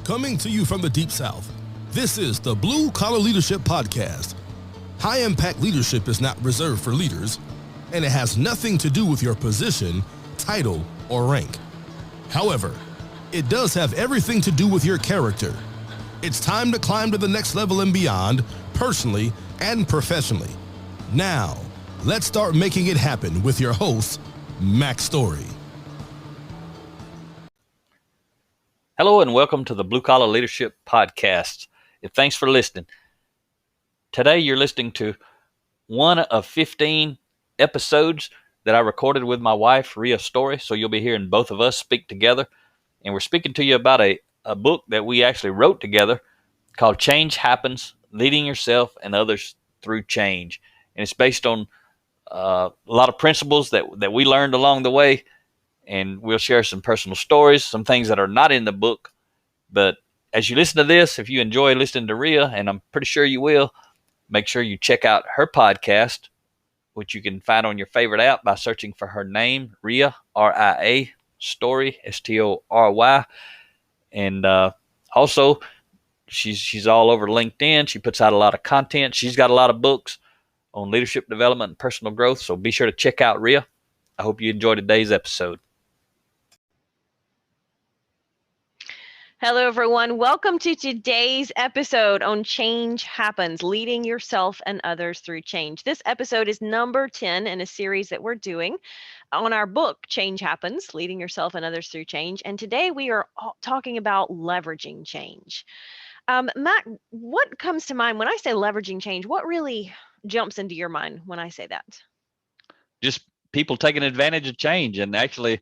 Coming to you from the Deep South, this is the Blue Collar Leadership Podcast. High-impact leadership is not reserved for leaders, and it has nothing to do with your position, title, or rank. However, it does have everything to do with your character. It's time to climb to the next level and beyond, personally and professionally. Now, let's start making it happen with your host, Mac Story. Hello and welcome to the Blue Collar Leadership Podcast. And thanks for listening. Today you're listening to one of 15 episodes that I recorded with my wife, Rhea Story. So you'll be hearing both of us speak together. And we're speaking to you about a book that we actually wrote together called Change Happens, Leading Yourself and Others Through Change. And it's based on a lot of principles that we learned along the way. And we'll share some personal stories, some things that are not in the book. But as you listen to this, if you enjoy listening to Rhea, and I'm pretty sure you will, make sure you check out her podcast, which you can find on your favorite app by searching for her name, Rhea, R-I-A, Story, S-T-O-R-Y. And also, she's all over LinkedIn. She puts out a lot of content. She's got a lot of books on leadership development and personal growth. So be sure to check out Rhea. I hope you enjoyed today's episode. Hello, everyone. Welcome to today's episode on Change Happens, Leading Yourself and Others Through Change. This episode is number 10 in a series that we're doing on our book, Change Happens, Leading Yourself and Others Through Change. And today we are talking about leveraging change. Matt, what comes to mind when I say leveraging change? What really jumps into your mind when I say that? Just people taking advantage of change. And actually,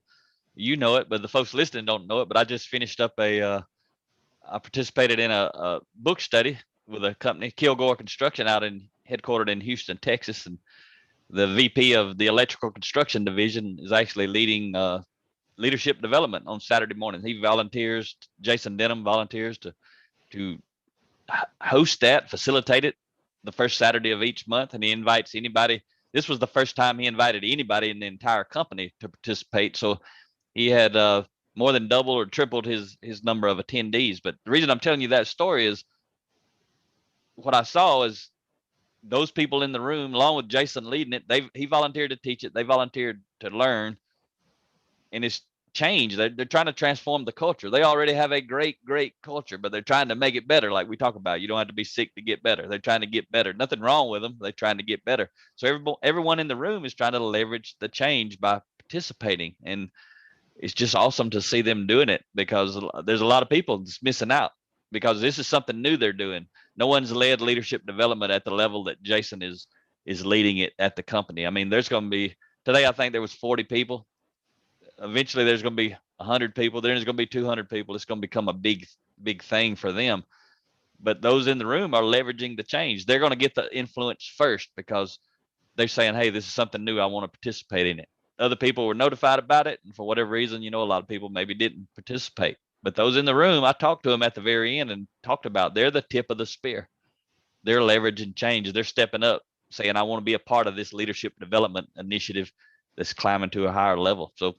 you know it, but the folks listening don't know it. But I just finished up I participated in a book study with a company, Kilgore Construction, headquartered in Houston, Texas. And the VP of the electrical construction division is actually leading leadership development on Saturday morning. He volunteers, Jason Denham volunteers to host that, facilitate it the first Saturday of each month. And he invites anybody. This was the first time he invited anybody in the entire company to participate. So he had more than doubled or tripled his number of attendees. But the reason I'm telling you that story is what I saw is those people in the room, along with Jason leading it, he volunteered to teach it. They volunteered to learn. And it's changed. They're trying to transform the culture. They already have a great, great culture, but they're trying to make it better. Like we talk about, you don't have to be sick to get better. They're trying to get better. Nothing wrong with them. They're trying to get better. So everyone in the room is trying to leverage the change by participating. And it's just awesome to see them doing it, because there's a lot of people that's missing out because this is something new they're doing. No one's led leadership development at the level that Jason is leading it at the company. I mean, there's going to be, today I think there was 40 people. Eventually there's going to be 100 people. Then there's going to be 200 people. It's going to become a big, big thing for them. But those in the room are leveraging the change. They're going to get the influence first because they're saying, hey, this is something new. I want to participate in it. Other people were notified about it, and for whatever reason, a lot of people maybe didn't participate. But those in the room, I talked to them at the very end and talked about, they're the tip of the spear. They're leveraging change. They're stepping up, saying, I want to be a part of this leadership development initiative that's climbing to a higher level. So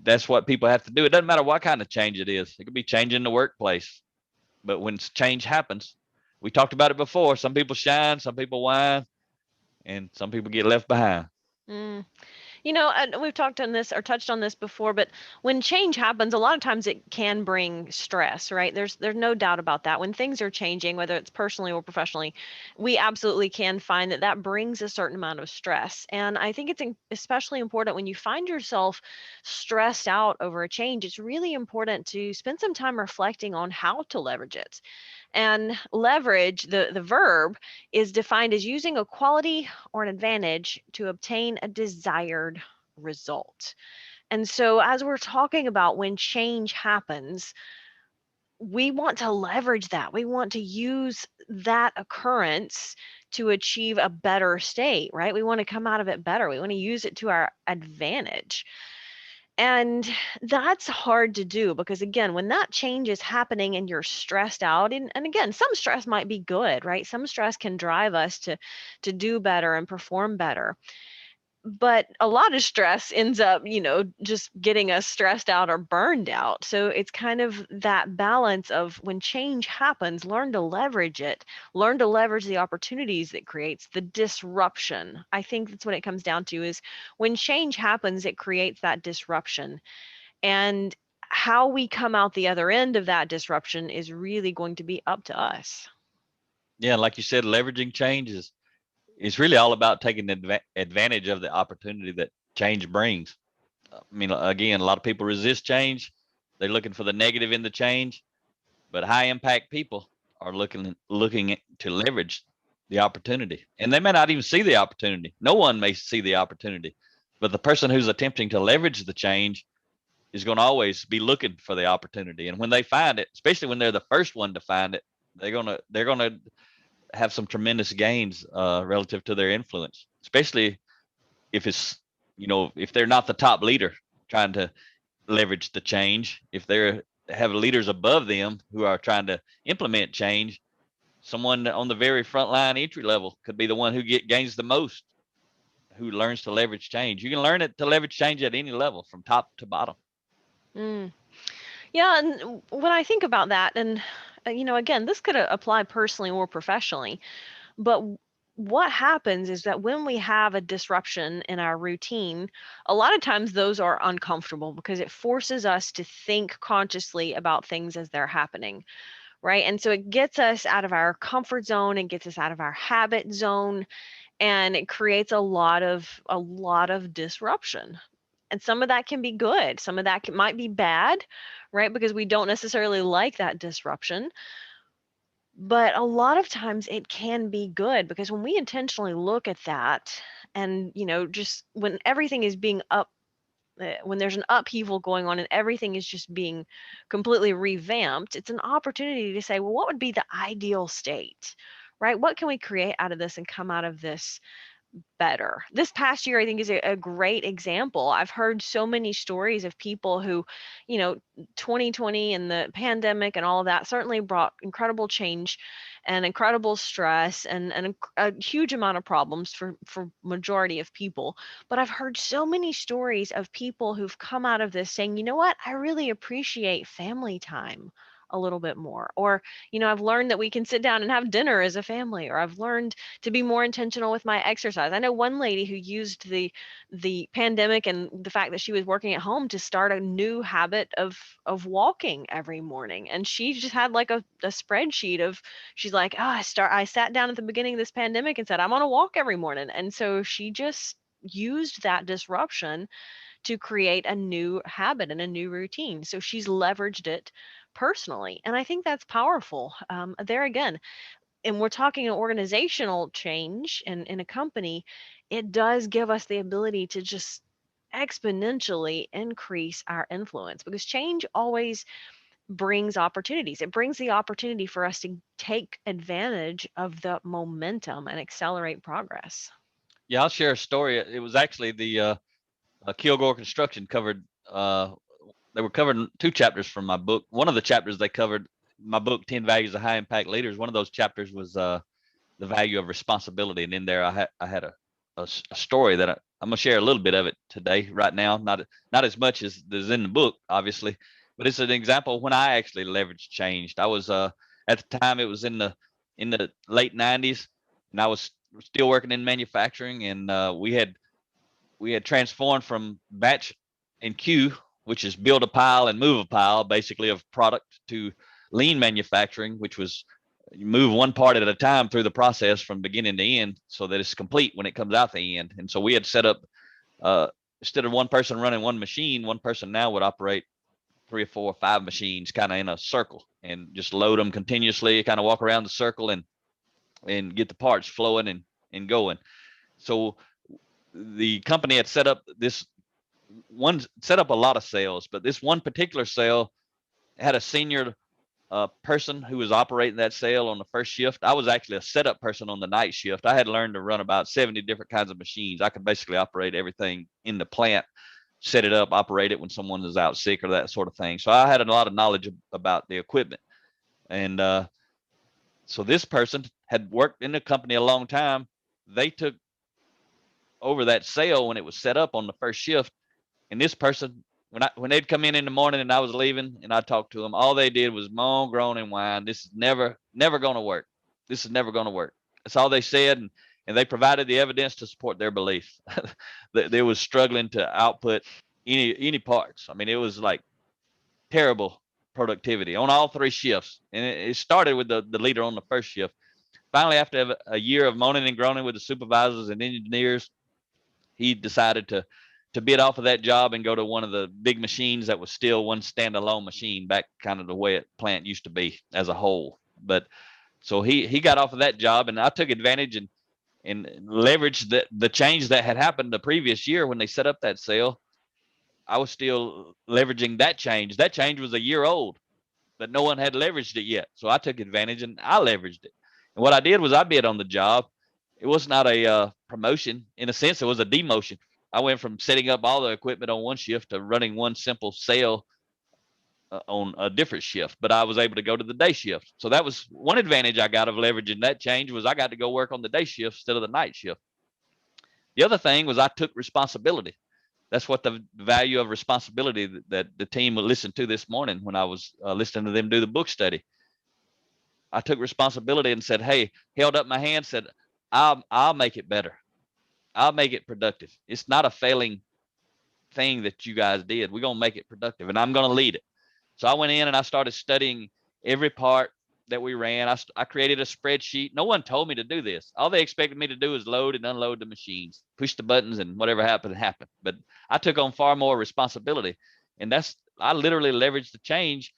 that's what people have to do. It doesn't matter what kind of change it is. It could be change in the workplace. But when change happens, we talked about it before. Some people shine, some people whine, and some people get left behind. We've talked on this or touched on this before, but when change happens, a lot of times it can bring stress, right? There's no doubt about that. When things are changing, whether it's personally or professionally, we absolutely can find that brings a certain amount of stress. And I think it's especially important when you find yourself stressed out over a change. It's really important to spend some time reflecting on how to leverage it. And leverage, the verb, is defined as using a quality or an advantage to obtain a desired result. And so as we're talking about when change happens, we want to leverage that. We want to use that occurrence to achieve a better state, right? We want to come out of it better. We want to use it to our advantage. And that's hard to do because, again, when that change is happening and you're stressed out, and again, some stress might be good, right? Some stress can drive us to do better and perform better. but a lot of stress ends up, just getting us stressed out or burned out. So it's kind of that balance of when change happens, learn to leverage it, learn to leverage the opportunities that creates the disruption. I think that's what it comes down to is when change happens, it creates that disruption. And how we come out the other end of that disruption is really going to be up to us. Yeah, like you said, leveraging change is really all about taking advantage of the opportunity that change brings. I mean, again, a lot of people resist change. They're looking for the negative in the change, but high impact people are looking to leverage the opportunity, and they may not even see the opportunity. No one may see the opportunity, but the person who's attempting to leverage the change is going to always be looking for the opportunity. And when they find it, especially when they're the first one to find it, they're gonna have some tremendous gains relative to their influence, especially if it's if they're not the top leader trying to leverage the change. If they have leaders above them who are trying to implement change, someone on the very front line entry level could be the one who gains the most, who learns to leverage change. You can learn it to leverage change at any level from top to bottom. Mm. Yeah, and when I think about that, and again, this could apply personally or professionally, but what happens is that when we have a disruption in our routine, a lot of times those are uncomfortable because it forces us to think consciously about things as they're happening, right? And so it gets us out of our comfort zone and gets us out of our habit zone, and it creates a lot of disruption. And some of that can be good, some of that might be bad, right? Because we don't necessarily like that disruption. But a lot of times it can be good because when we intentionally look at that and, just when everything is being when there's an upheaval going on and everything is just being completely revamped, it's an opportunity to say, well, what would be the ideal state, right? What can we create out of this and come out of this better? This past year, I think, is a great example. I've heard so many stories of people who, you know, 2020 and the pandemic and all of that certainly brought incredible change and incredible stress and a huge amount of problems for majority of people. But I've heard so many stories of people who've come out of this saying, you know what, I really appreciate family time a little bit more. Or, I've learned that we can sit down and have dinner as a family, or I've learned to be more intentional with my exercise. I know one lady who used the pandemic and the fact that she was working at home to start a new habit of walking every morning. And she just had like a spreadsheet of, she's like, oh, I sat down at the beginning of this pandemic and said, I'm on a walk every morning. And so she just used that disruption to create a new habit and a new routine. So she's leveraged it personally. And I think that's powerful. There again, and we're talking an organizational change in a company, it does give us the ability to just exponentially increase our influence because change always brings opportunities. It brings the opportunity for us to take advantage of the momentum and accelerate progress. Yeah, I'll share a story. It was actually the Kilgore Construction covered. They were covering two chapters from my book. One of the chapters they covered my book, 10 Values of High Impact Leaders. One of those chapters was the value of responsibility, and in there I had a story that I'm gonna share a little bit of it today, right now. Not as much as is in the book, obviously, but it's an example when I actually leveraged change. I was at the time, it was in the late 90s, and I was still working in manufacturing, and we had transformed from batch and queue, which is build a pile and move a pile, basically, of product, to lean manufacturing, which was you move one part at a time through the process from beginning to end so that it's complete when it comes out the end. And so we had set up, instead of one person running one machine, one person now would operate 3 or 4 or 5 machines kind of in a circle and just load them continuously, kind of walk around the circle and get the parts flowing and going. So the company had set up a lot of sales, but this one particular sale had a senior person who was operating that sale on the first shift. I was actually a setup person on the night shift. I had learned to run about 70 different kinds of machines. I could basically operate everything in the plant, set it up, operate it when someone is out sick or that sort of thing. So I had a lot of knowledge about the equipment. And so this person had worked in the company a long time. They took over that sale when it was set up on the first shift. And this person, when they'd come in the morning and I was leaving and I talked to them, all they did was moan, groan, and whine. This is never going to work. This is never going to work. That's all they said. And they provided the evidence to support their belief. They was struggling to output any parts. I mean, it was like terrible productivity on all 3 shifts. And it started with the leader on the first shift. Finally, after a year of moaning and groaning with the supervisors and engineers, he decided to bid off of that job and go to one of the big machines that was still one standalone machine, back kind of the way plant used to be as a whole. But so he got off of that job, and I took advantage and leveraged the change that had happened the previous year when they set up that sale. I was still leveraging that change. That change was a year old, but no one had leveraged it yet. So I took advantage and I leveraged it. And what I did was I bid on the job. It was not a promotion. In a sense, it was a demotion. I went from setting up all the equipment on one shift to running one simple sale on a different shift, but I was able to go to the day shift. So that was one advantage I got of leveraging that change, was I got to go work on the day shift instead of the night shift. The other thing was I took responsibility. That's what the value of responsibility that the team would listen to this morning when I was listening to them do the book study. I took responsibility and said, hey, held up my hand, said, I'll make it better. I'll make it productive. It's not a failing thing that you guys did. We're going to make it productive, and I'm going to lead it. So I went in and I started studying every part that we ran. I created a spreadsheet. No one told me to do this. All they expected me to do is load and unload the machines, push the buttons, and whatever happened. But I took on far more responsibility, and I literally leveraged the change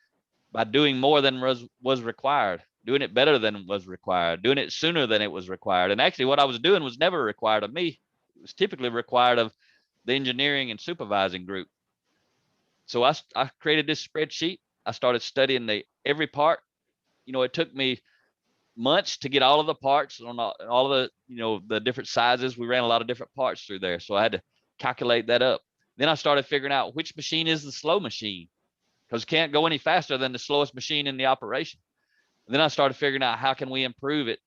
by doing more than was required, doing it better than was required, doing it sooner than it was required. And actually what I was doing was never required of me. It was typically required of the engineering and supervising group. So I created this spreadsheet. I started studying every part. It took me months to get all of the parts on all of the different sizes. We ran a lot of different parts through there. So I had to calculate that up. Then I started figuring out which machine is the slow machine, because it can't go any faster than the slowest machine in the operation. And then I started figuring out how can we improve it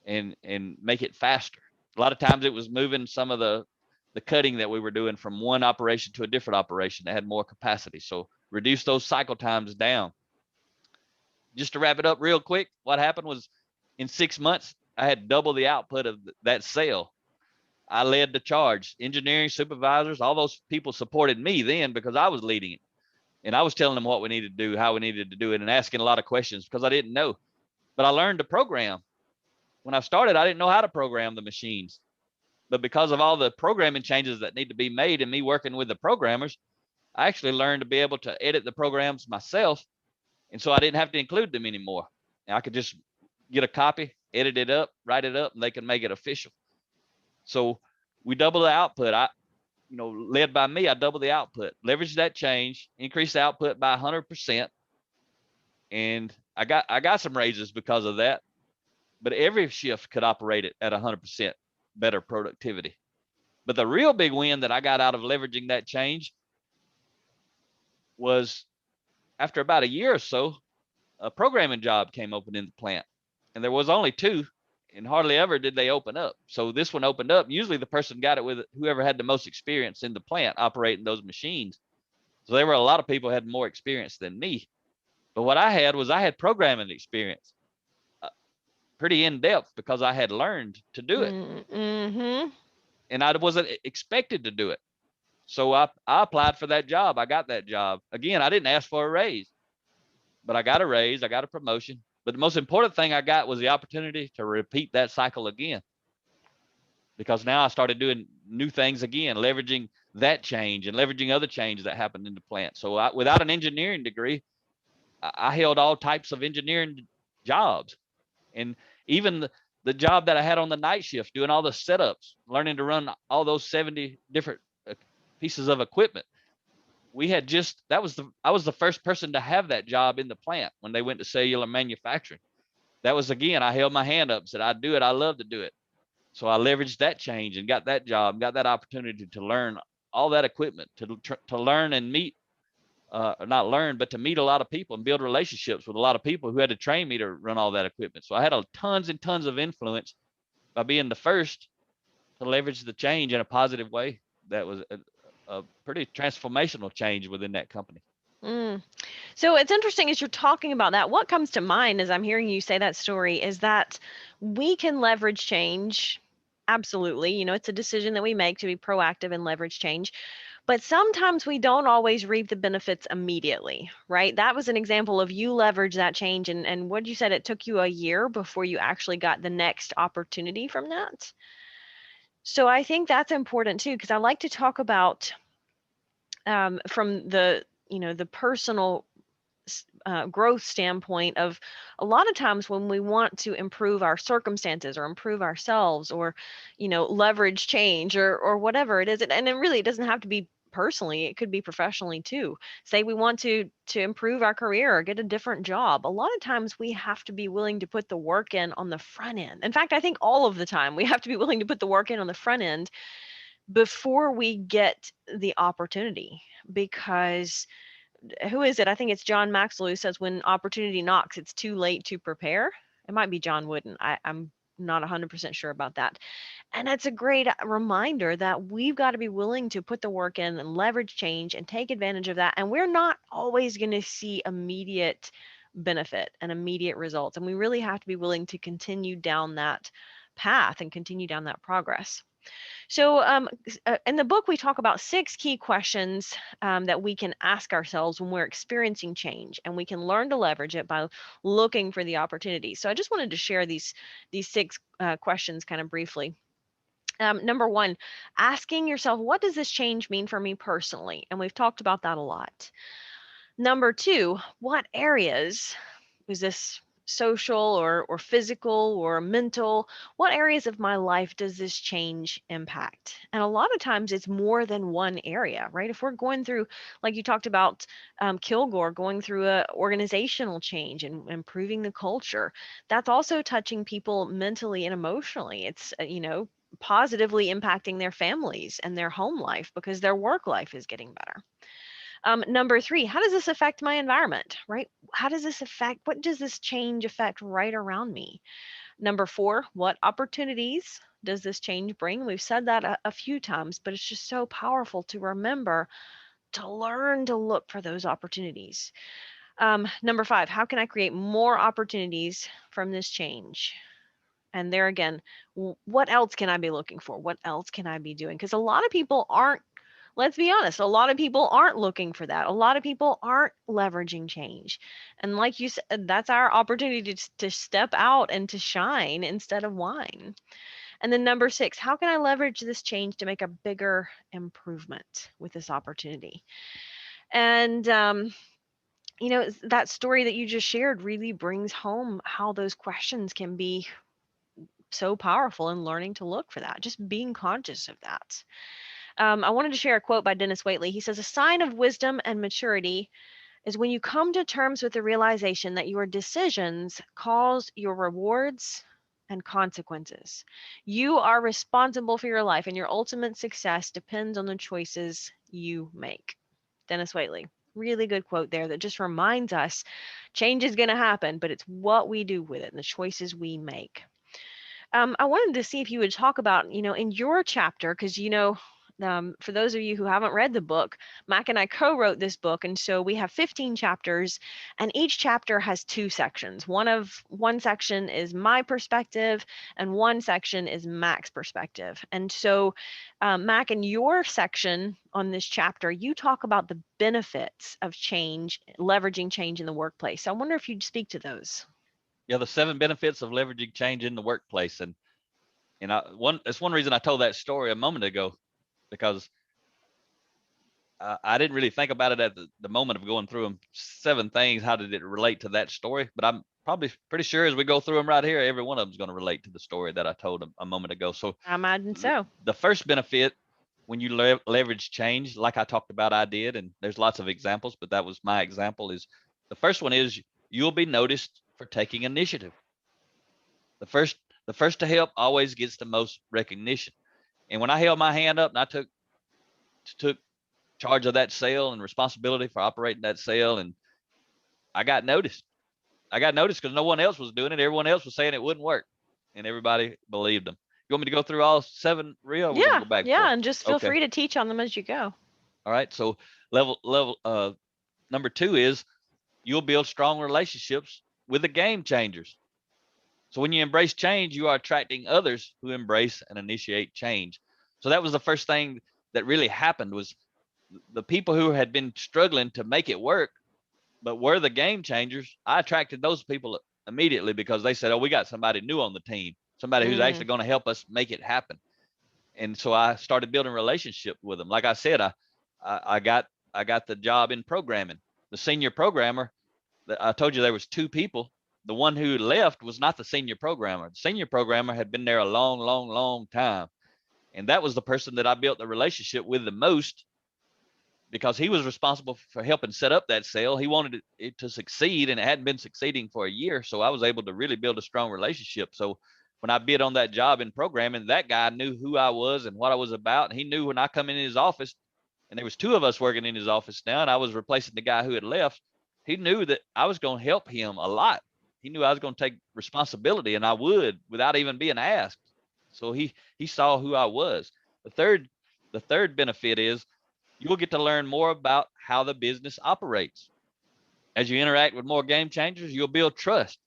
and make it faster. A lot of times it was moving some of the cutting that we were doing from one operation to a different operation that had more capacity. So reduce those cycle times down. Just to wrap it up real quick, what happened was in 6 months, I had double the output of that sale. I led the charge. Engineering, supervisors, all those people supported me then because I was leading it. And I was telling them what we needed to do, how we needed to do it, and asking a lot of questions because I didn't know. But I learned to program. When I started, I didn't know how to program the machines. But because of all the programming changes that need to be made and me working with the programmers, I actually learned to be able to edit the programs myself. And so I didn't have to include them anymore. And I could just get a copy, edit it up, write it up, and they can make it official. So we double the output. Led by me, I doubled the output, leveraged that change, increased the output by 100%. And I got some raises because of that. But every shift could operate it at 100% better productivity. But the real big win that I got out of leveraging that change was after about a year or so, a programming job came open in the plant. And there was only 2, and hardly ever did they open up. So this one opened up. Usually the person got it with whoever had the most experience in the plant operating those machines. So there were a lot of people who had more experience than me. But what I had programming experience, pretty in depth, because I had learned to do it. Mm-hmm. And I wasn't expected to do it. So I applied for that job. I got that job. Again, I didn't ask for a raise, but I got a raise. I got a promotion. But the most important thing I got was the opportunity to repeat that cycle again. Because now I started doing new things again, leveraging that change and leveraging other changes that happened in the plant. So without an engineering degree, I held all types of engineering jobs. And even the job that I had on the night shift, doing all the setups, learning to run all those 70 different pieces of equipment. I was the first person to have that job in the plant when they went to cellular manufacturing. That was, again, I held my hand up, said, I'd do it. I love to do it. So I leveraged that change and got that job, got that opportunity to learn all that equipment, to learn and meet, not learn, but to meet a lot of people and build relationships with a lot of people who had to train me to run all that equipment. So I had tons and tons of influence by being the first to leverage the change in a positive way. That was a pretty transformational change within that company. Mm. So it's interesting as you're talking about that. What comes to mind as I'm hearing you say that story is that we can leverage change. Absolutely. It's a decision that we make to be proactive and leverage change. But sometimes we don't always reap the benefits immediately, right? That was an example of you leverage that change. And what you said, it took you a year before you actually got the next opportunity from that. So I think that's important too, because I like to talk about from the personal growth standpoint of a lot of times when we want to improve our circumstances or improve ourselves or leverage change or whatever it is, and it really doesn't have to be personally, it could be professionally too. Say we want to improve our career or get a different job, a lot of times we have to be willing to put the work in on the front end. In fact, I think all of the time we have to be willing to put the work in on the front end before we get the opportunity. Because who is it? I think it's John Maxwell who says when opportunity knocks, it's too late to prepare. It might be John Wooden. I'm not 100% sure about that. And it's a great reminder that we've got to be willing to put the work in and leverage change and take advantage of that. And we're not always going to see immediate benefit and immediate results. And we really have to be willing to continue down that path and continue down that progress. So in the book, we talk about 6 key questions that we can ask ourselves when we're experiencing change, and we can learn to leverage it by looking for the opportunities. So I just wanted to share these 6 questions kind of briefly. Number 1, asking yourself, what does this change mean for me personally? And we've talked about that a lot. Number 2, what areas is this social or physical or mental? What areas of my life does this change impact? And a lot of times it's more than one area, right? If we're going through, like you talked about, Kilgore going through a organizational change and improving the culture, that's also touching people mentally and emotionally. It's positively impacting their families and their home life because their work life is getting better. Number 3, how does this affect my environment, right? What does this change affect right around me? Number 4, what opportunities does this change bring? We've said that a few times, but it's just so powerful to remember to learn to look for those opportunities. Number 5, how can I create more opportunities from this change? And there again, what else can I be looking for? What else can I be doing? Because a lot of people aren't, let's be honest, a lot of people aren't looking for that. A lot of people aren't leveraging change. And like you said, that's our opportunity to step out and to shine instead of whine. And then number 6, how can I leverage this change to make a bigger improvement with this opportunity? And, that story that you just shared really brings home how those questions can be so powerful in learning to look for that, just being conscious of that. I wanted to share a quote by Dennis Waitley. He says, a sign of wisdom and maturity is when you come to terms with the realization that your decisions cause your rewards and consequences. You are responsible for your life, and your ultimate success depends on the choices you make. Dennis Waitley. Really good quote there that just reminds us change is going to happen, but it's what we do with it and the choices we make. I wanted to see if you would talk about, in your chapter, because, for those of you who haven't read the book, Mac and I co-wrote this book. And so we have 15 chapters, and each chapter has 2 sections. One section is my perspective, and one section is Mac's perspective. And so, Mac, in your section on this chapter, you talk about the benefits of change, leveraging change in the workplace. So I wonder if you'd speak to those. Yeah, the 7 benefits of leveraging change in the workplace. And that's one reason I told that story a moment ago, because I didn't really think about it at the moment of going through them. 7 things, how did it relate to that story? But I'm probably pretty sure as we go through them right here, every one of them is going to relate to the story that I told a moment ago. So I imagine so. The first benefit, when you leverage change, like I talked about, I did, and there's lots of examples, but that was my example, is the first one is you'll be noticed for taking initiative. The first to help always gets the most recognition. And when I held my hand up and I took charge of that sale and responsibility for operating that sale, and I got noticed. I got noticed because no one else was doing it. Everyone else was saying it wouldn't work, and everybody believed them. You want me to go through all 7, Rhea? Or we're gonna Yeah, go back and yeah, forth? and just feel Okay. free to teach on them as you go. All right. So number 2 is you'll build strong relationships with the game changers. So when you embrace change, you are attracting others who embrace and initiate change. So that was the first thing that really happened, was the people who had been struggling to make it work, but were the game changers. I attracted those people immediately because they said, oh, we got somebody new on the team, somebody who's actually going to help us make it happen. And so I started building relationship with them. Like I said, I got the job in programming. The senior programmer, I told you there was 2 people. The one who left was not the senior programmer. The senior programmer had been there a long, long, long time. And that was the person that I built the relationship with the most, because he was responsible for helping set up that sale. He wanted it to succeed, and it hadn't been succeeding for a year. So I was able to really build a strong relationship. So when I bid on that job in programming, that guy knew who I was and what I was about. And he knew when I come in his office, and there was 2 of us working in his office now, and I was replacing the guy who had left. He knew that I was going to help him a lot. He knew I was going to take responsibility, and I would, without even being asked. So he saw who I was. The third benefit is you will get to learn more about how the business operates. As you interact with more game changers, you'll build trust,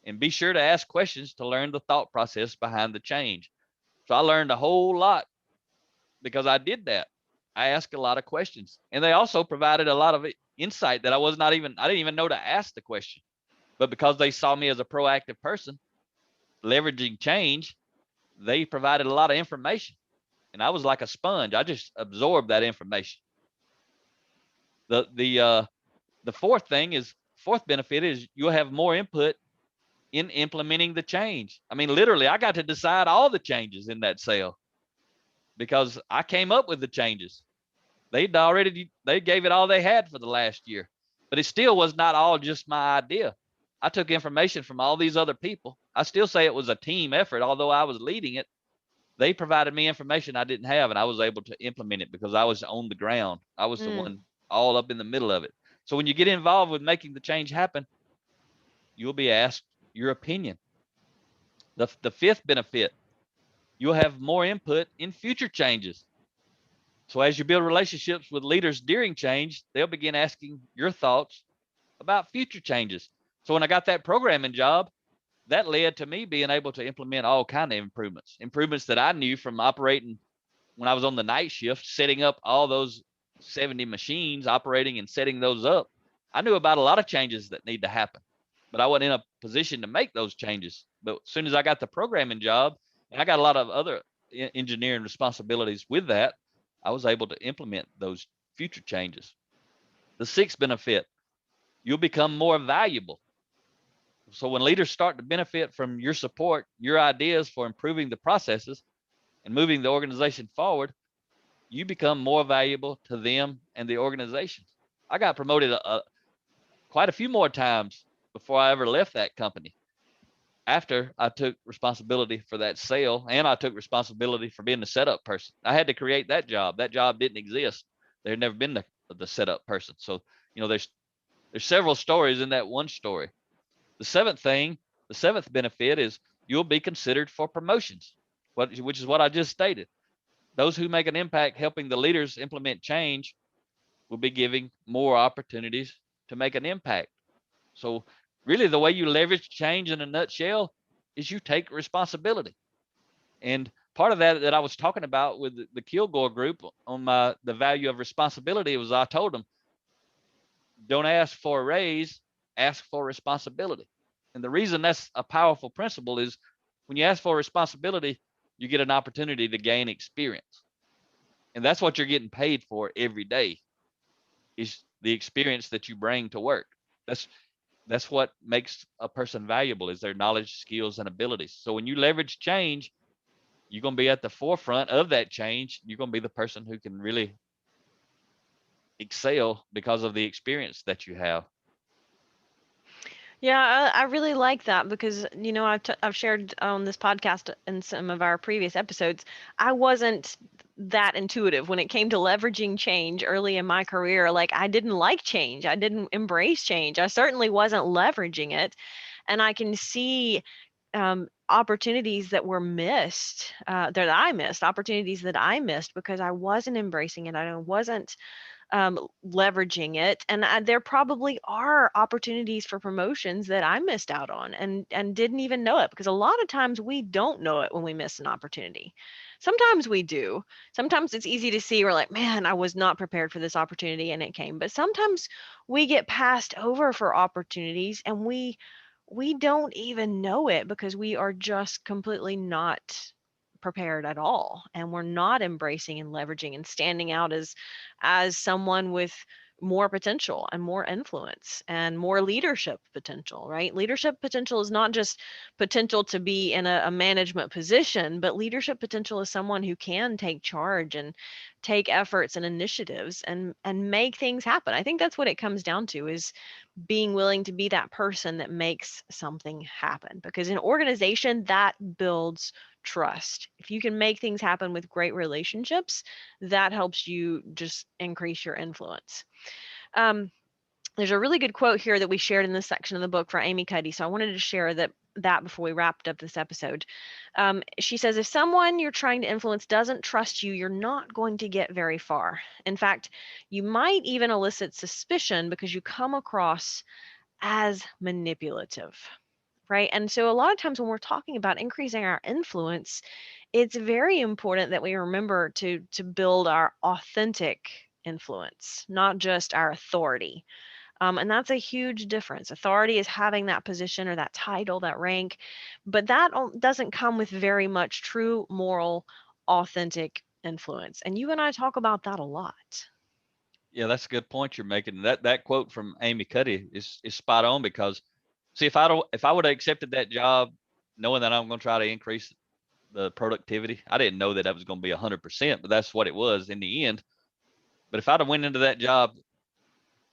and be sure to ask questions to learn the thought process behind the change. So I learned a whole lot because I did that. I asked a lot of questions, and they also provided a lot of insight that I didn't even know to ask the question. But because they saw me as a proactive person leveraging change, they provided a lot of information, and I was like a sponge. I just absorbed that information. The fourth benefit is you'll have more input in implementing the change. I mean, literally, I got to decide all the changes in that sale because I came up with the changes. They gave it all they had for the last year, but it still was not all just my idea. I took information from all these other people. I still say it was a team effort, although I was leading it. They provided me information I didn't have, and I was able to implement it because I was on the ground. I was the one all up in the middle of it. So when you get involved with making the change happen, you'll be asked your opinion. The fifth benefit, you'll have more input in future changes. So as you build relationships with leaders during change, they'll begin asking your thoughts about future changes. So when I got that programming job, that led to me being able to implement all kinds of improvements that I knew from operating when I was on the night shift, setting up all those 70 machines, operating and setting those up. I knew about a lot of changes that need to happen, but I wasn't in a position to make those changes. But as soon as I got the programming job, and I got a lot of other engineering responsibilities with that, I was able to implement those future changes. The sixth benefit, you'll become more valuable. So when leaders start to benefit from your support, your ideas for improving the processes and moving the organization forward, you become more valuable to them and the organization. I got promoted quite a few more times before I ever left that company. After I took responsibility for that sale, and I took responsibility for being the setup person. I had to create that job. That job didn't exist. There had never been the setup person. So, there's several stories in that one story. The seventh benefit is you'll be considered for promotions, which is what I just stated. Those who make an impact helping the leaders implement change will be giving more opportunities to make an impact. So really the way you leverage change in a nutshell is you take responsibility. And part of that I was talking about with the Kilgore group on the value of responsibility was I told them, don't ask for a raise, ask for responsibility. And the reason that's a powerful principle is when you ask for responsibility, you get an opportunity to gain experience. And that's what you're getting paid for every day, is the experience that you bring to work. That's what makes a person valuable, is their knowledge, skills, and abilities. So when you leverage change, you're going to be at the forefront of that change. You're going to be the person who can really excel because of the experience that you have. Yeah, I really like that because, I've shared on this podcast in some of our previous episodes, I wasn't that intuitive when it came to leveraging change early in my career. Like, I didn't like change. I didn't embrace change. I certainly wasn't leveraging it. And I can see opportunities that were missed, opportunities that I missed because I wasn't embracing it. I wasn't leveraging it. And there probably are opportunities for promotions that I missed out on and didn't even know it, because a lot of times we don't know it when we miss an opportunity. Sometimes we do. Sometimes it's easy to see, we're like, man, I was not prepared for this opportunity and it came. But sometimes we get passed over for opportunities and we don't even know it because we are just completely not prepared at all, and we're not embracing and leveraging and standing out as someone with more potential and more influence and more leadership potential. Right? Leadership potential is not just potential to be in a management position, but leadership potential is someone who can take charge and take efforts and initiatives and make things happen. I think that's what it comes down to, is being willing to be that person that makes something happen, because in organization that builds trust. If you can make things happen with great relationships, that helps you just increase your influence. There's a really good quote here that we shared in this section of the book for Amy Cuddy, so I wanted to share that before we wrapped up this episode. She says, if someone you're trying to influence doesn't trust you, you're not going to get very far. In fact, you might even elicit suspicion because you come across as manipulative. Right? And so a lot of times when we're talking about increasing our influence, it's very important that we remember to build our authentic influence, not just our authority. And that's a huge difference. Authority is having that position or that title, that rank, but that doesn't come with very much true, moral, authentic influence. And you and I talk about that a lot. Yeah, that's a good point you're making. That quote from Amy Cuddy is spot on, because see, if I would have accepted that job knowing that I'm going to try to increase the productivity, I didn't know that was going to be 100%, but that's what it was in the end. But if I'd have went into that job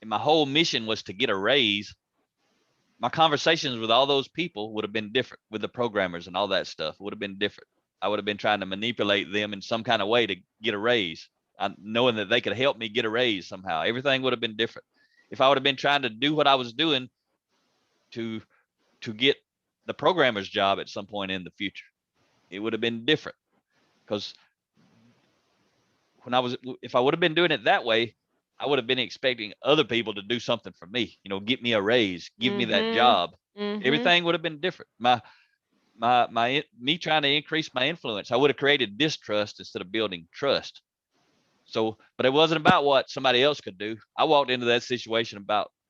and my whole mission was to get a raise, my conversations with all those people would have been different, with the programmers and all that stuff would have been different. I would have been trying to manipulate them in some kind of way to get a raise, knowing that they could help me get a raise somehow. Everything would have been different. If I would have been trying to do what I was doing to get the programmer's job at some point in the future, it would have been different. Because if I would have been doing it that way, I would have been expecting other people to do something for me, get me a raise, give me that job. Everything would have been different. Me trying to increase my influence, I would have created distrust instead of building trust. So, but it wasn't about what somebody else could do. I walked into that situation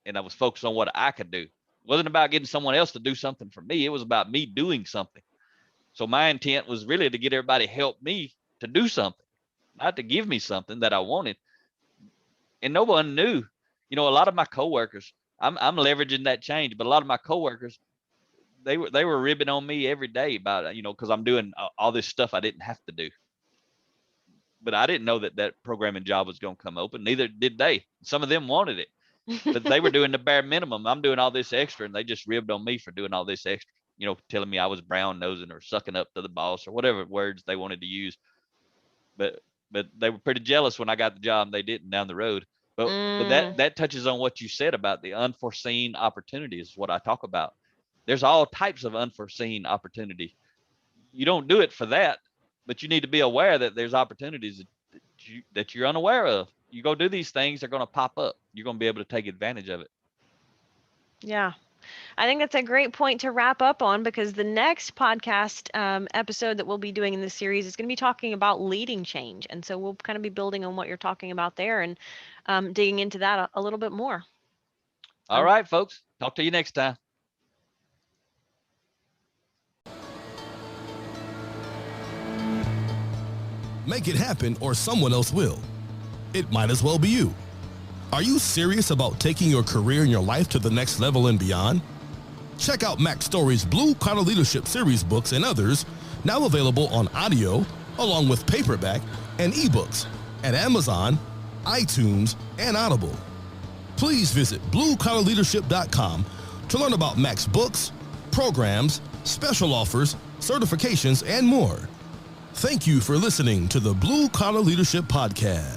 and I was focused on what I could do. It wasn't about getting someone else to do something for me. It was about me doing something. So my intent was really to get everybody to help me to do something, not to give me something that I wanted. And no one knew. A lot of my coworkers, I'm leveraging that change, but a lot of my coworkers, they were ribbing on me every day about it, because I'm doing all this stuff I didn't have to do. But I didn't know that programming job was going to come open. Neither did they. Some of them wanted it, but they were doing the bare minimum. I'm doing all this extra, and they just ribbed on me for doing all this extra, telling me I was brown nosing or sucking up to the boss or whatever words they wanted to use. But they were pretty jealous when I got the job and they didn't down the road. But that touches on what you said about the unforeseen opportunities, what I talk about. There's all types of unforeseen opportunity. You don't do it for that, but you need to be aware that there's opportunities that you're unaware of. You go do these things, they're going to pop up. You're going to be able to take advantage of it. Yeah. I think that's a great point to wrap up on, because the next podcast episode that we'll be doing in this series is going to be talking about leading change. And so we'll kind of be building on what you're talking about there and digging into that a little bit more. All right, folks. Talk to you next time. Make it happen or someone else will. It might as well be you. Are you serious about taking your career and your life to the next level and beyond? Check out Mac Story's Blue Collar Leadership series books and others, now available on audio, along with paperback and ebooks at Amazon, iTunes, and Audible. Please visit bluecollarleadership.com to learn about Mac's books, programs, special offers, certifications, and more. Thank you for listening to the Blue Collar Leadership Podcast.